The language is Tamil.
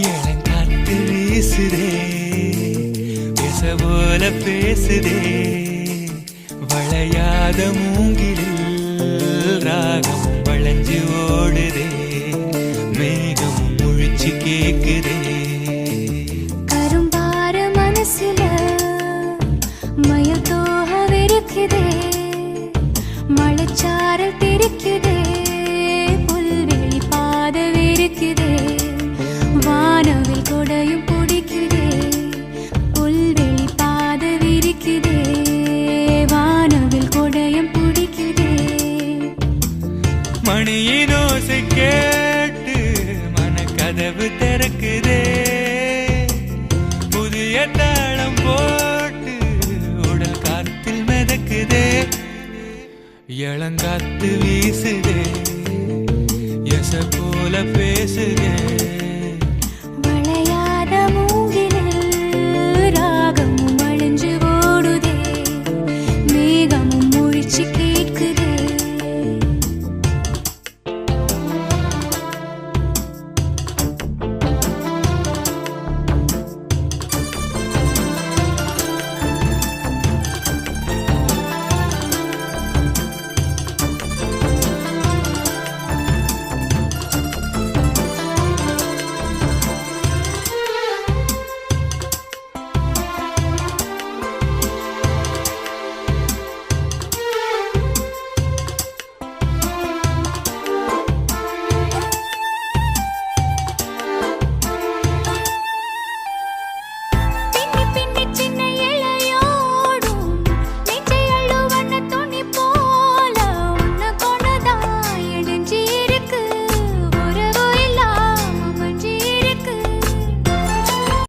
இளங்காத்து வீசுதே பேச போல பேசுதே வளையாத மூங்கிலில் ராகம் வளைஞ்சு ஓடுதே மேகம் முழிச்சு கேக்குதே கரும்பார மனசுல மயில் தோகவிருக்குதே மழைச்சாரல் தெரிக்குதே புல்வெளி பாதவிருக்குதே வானவில் கொடையும் பிடிக்குதே புல்வெளி பாதவிருக்குதே வானவில் கொடையும் பிடிக்குதே மணியின் ஓசை கேட்டு மனக்கதவு திறக்குதே புதிய தாளம் போட்டு உடல் காத்தில் மிதக்குதே இளங்காத்து வீசுதே எச போல பேசுதே